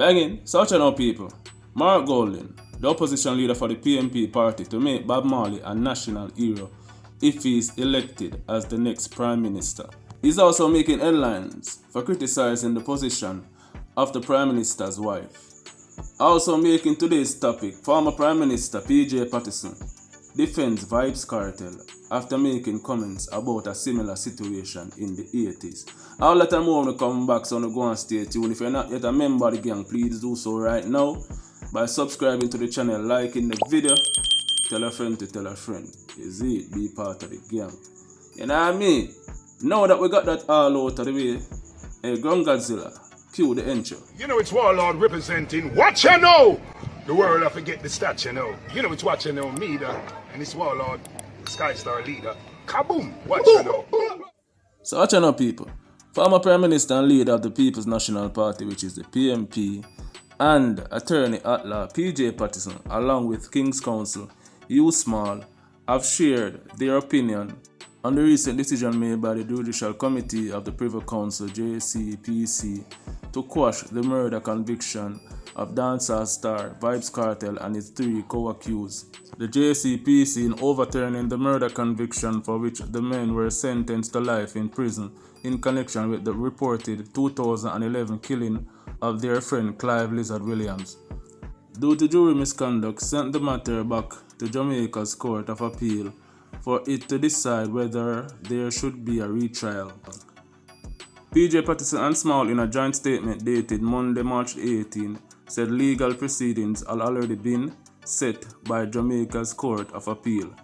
Banging, such an people. Mark Golding, the opposition leader for the PMP party, to make Bob Marley a national hero if he is elected as the next Prime Minister. He's also making headlines for criticizing the position of the Prime Minister's wife. Also making today's topic, former Prime Minister PJ Pattison defends Vybz Kartel after making comments about a similar situation in the 80s. All that and more when we come back, so go and stay tuned. If you're not yet a member of the gang, please do so right now by subscribing to the channel, liking the video, tell a friend to tell a friend. Is it? Be part of the gang. You know what I mean? Now that we got that all out of the way, hey, Ground Godzilla, cue the intro. You know it's Warlord representing WatchYahNow! The world I forget the stats, you know. You know it's WatchYahNow, me, and it's Warlord, Skystar leader. Kaboom! WatchYahNow. So WatchYahNow people, former Prime Minister and leader of the People's National Party, which is the PMP, and attorney at law PJ Pattison, along with King's Counsel Hugh Small, have shared their opinion on the recent decision made by the Judicial Committee of the Privy Council JCPC to quash the murder conviction of dancehall star Vybz Kartel and his 3 co-accused. The JCPC, in overturning the murder conviction for which the men were sentenced to life in prison in connection with the reported 2011 killing of their friend Clive Lizard Williams, due to jury misconduct, sent the matter back to Jamaica's Court of Appeal for it to decide whether there should be a retrial. PJ Pattison and Small, in a joint statement dated Monday, March 18, said legal proceedings had already been set by Jamaica's Court of Appeal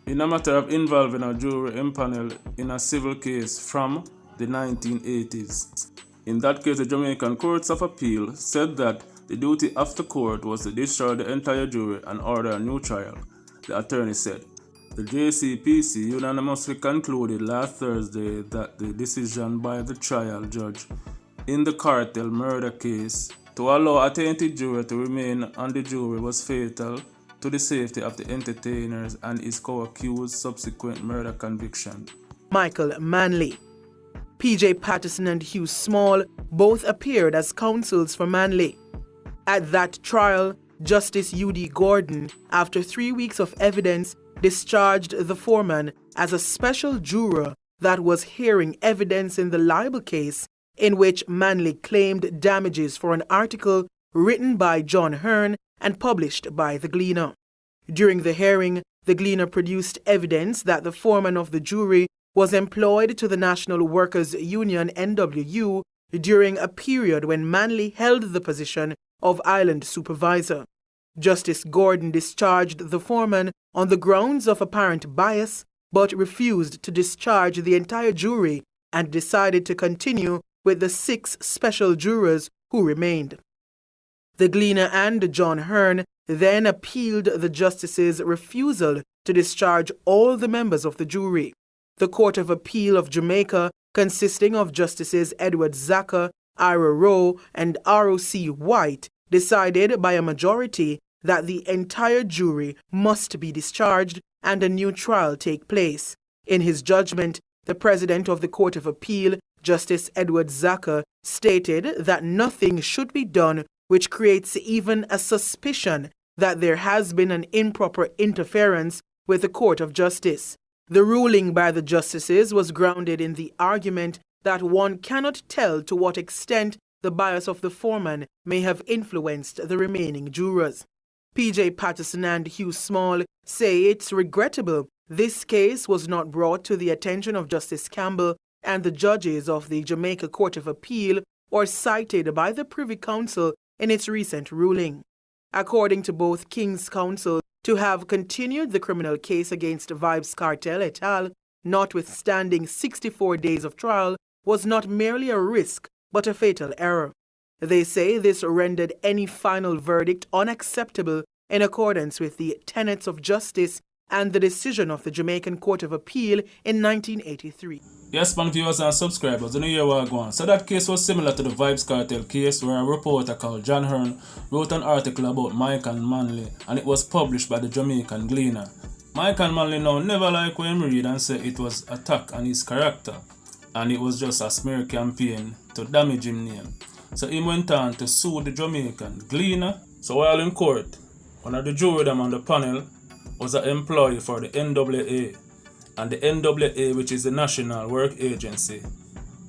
in a matter of involving a jury empaneled in a civil case from the 1980s. In that case, the Jamaican Courts of Appeal said that the duty of the court was to discharge the entire jury and order a new trial, the attorney said. The JCPC unanimously concluded last Thursday that the decision by the trial judge in the Kartel murder case to allow a tainted jury to remain on the jury was fatal to the safety of the entertainers and his co-accused subsequent murder conviction. Michael Manley. PJ Pattison and Hugh Small both appeared as counsels for Manley. At that trial, Justice U.D. Gordon, after 3 weeks of evidence, discharged the foreman as a special juror that was hearing evidence in the libel case in which Manley claimed damages for an article written by John Hearn and published by The Gleaner. During the hearing, The Gleaner produced evidence that the foreman of the jury was employed to the National Workers' Union NWU during a period when Manley held the position of island supervisor. Justice Gordon discharged the foreman on the grounds of apparent bias, but refused to discharge the entire jury and decided to continue with the 6 special jurors who remained. The Gleaner and John Hearn then appealed the justice's refusal to discharge all the members of the jury. The Court of Appeal of Jamaica, consisting of Justices Edward Zaka, Ira Rowe, and R.O.C. White, decided by a majority that the entire jury must be discharged and a new trial take place. In his judgment, the President of the Court of Appeal, Justice Edward Zaka, stated that nothing should be done which creates even a suspicion that there has been an improper interference with the Court of Justice. The ruling by the justices was grounded in the argument that one cannot tell to what extent the bias of the foreman may have influenced the remaining jurors. PJ Pattison and Hugh Small say it's regrettable this case was not brought to the attention of Justice Campbell and the judges of the Jamaica Court of Appeal or cited by the Privy Council in its recent ruling. According to both King's Counsel, to have continued the criminal case against Vybz Kartel et al., notwithstanding 64 days of trial, was not merely a risk but a fatal error. They say this rendered any final verdict unacceptable in accordance with the tenets of justice and the decision of the Jamaican Court of Appeal in 1983. Yes, man, viewers and subscribers, you know here we're going. So that case was similar to the Vybz Kartel case where a reporter called John Hearn wrote an article about Michael Manley and it was published by the Jamaican Gleaner. Michael Manley now never liked when him read and say it was attack on his character and it was just a smear campaign to damage his name. So he went on to sue the Jamaican Gleaner. So while in court, one of the jury them on the panel was an employee for the NWA. And the NWA, which is the National Work Agency,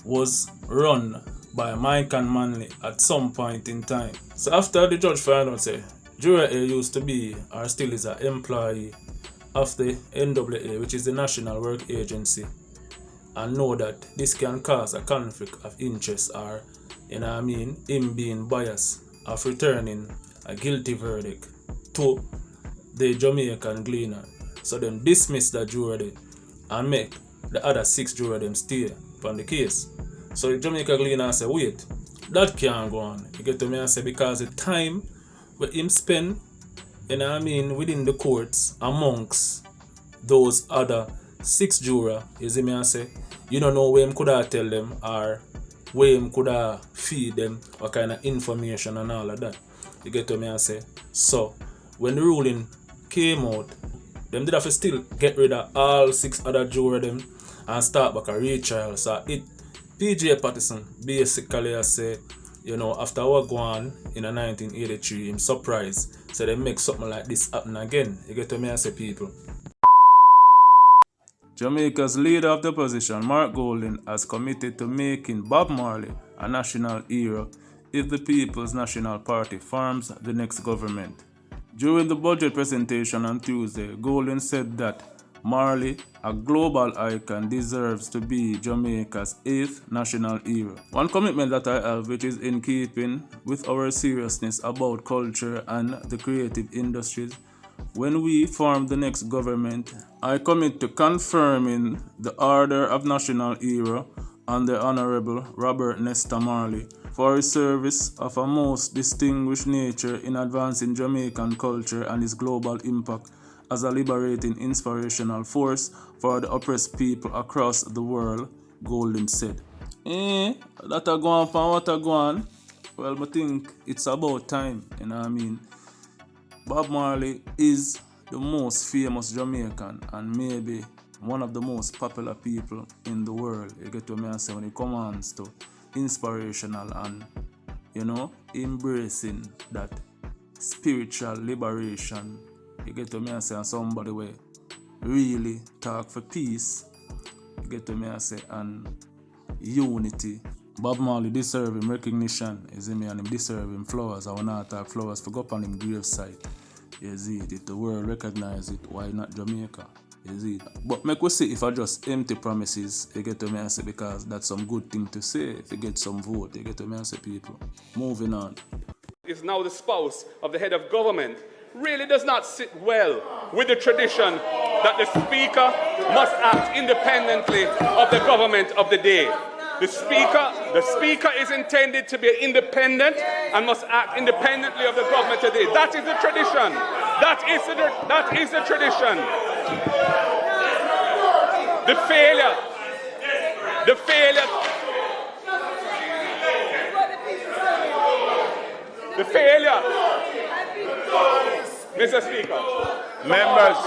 was run by Mike and Manley at some point in time. So after the judge found out, say, Juror A used to be or still is an employee of the NWA, which is the National Work Agency, and know that this can cause a conflict of interest or, him being biased of returning a guilty verdict to the Jamaican Gleaner. So them dismiss that juror and make the other 6 jurors them stay on the case. So the Jamaican Gleaner say, wait, that can't go on. You get to me and say, because the time where him spend, within the courts amongst those other 6 jurors, you see me and say, you don't know where him could have tell them or where him could have feed them, what kind of information and all of that. You get to me and say, so when the ruling came out, them did have to still get rid of all 6 other jurors them and start back a retrial. So PJ Pattison basically say, after what go on in 1983, him surprised. So they make something like this happen again. You get to me and say, people. Jamaica's leader of the opposition, Mark Golding, has committed to making Bob Marley a national hero if the People's National Party forms the next government. During the budget presentation on Tuesday, Golding said that Marley, a global icon, deserves to be Jamaica's 8th national hero. One commitment that I have, which is in keeping with our seriousness about culture and the creative industries, when we form the next government, I commit to confirming the Order of National Hero on the Honorable Robert Nesta Marley for his service of a most distinguished nature in advancing Jamaican culture and his global impact as a liberating inspirational force for the oppressed people across the world, Golding said. That a go on from what a go on? Well, I think it's about time, Bob Marley is the most famous Jamaican and maybe one of the most popular people in the world. You get to me and say when it comes to inspirational and, embracing that spiritual liberation. You get to me and say, and somebody will really talk for peace. You get to me and say, and unity. Bob Marley deserve him recognition, you see me, and him deserve him flowers. I will not talk flowers for go up on him gravesite. You see it, if the world recognize it, why not Jamaica? You see it. But make we see if I just empty promises, you get to me and say, because that's some good thing to say. If you get some vote, you get to me and say, people. Moving on. Is now the spouse of the head of government really does not sit well with the tradition that the Speaker must act independently of the government of the day. The Speaker is intended to be independent and must act independently of the government of the day. That is the tradition. That is the tradition. The failure, Mr. Speaker. Members.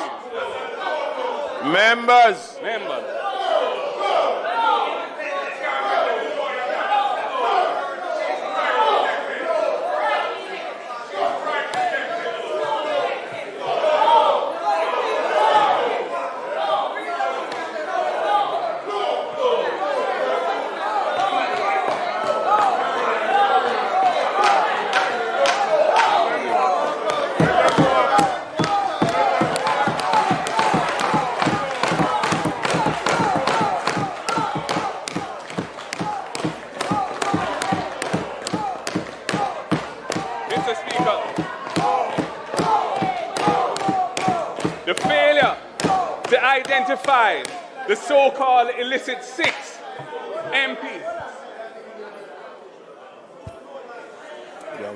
The failure to identify the so-called illicit 6 MPs. Your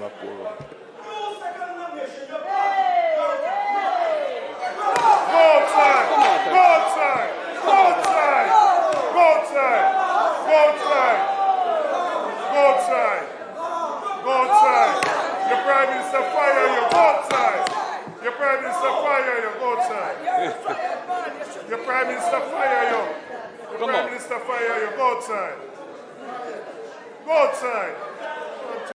Prime Minister fire you, outside. Your Prime Minister fire you, outside. Your Prime Minister fire you. Your Prime Minister fire you, go outside. Go outside.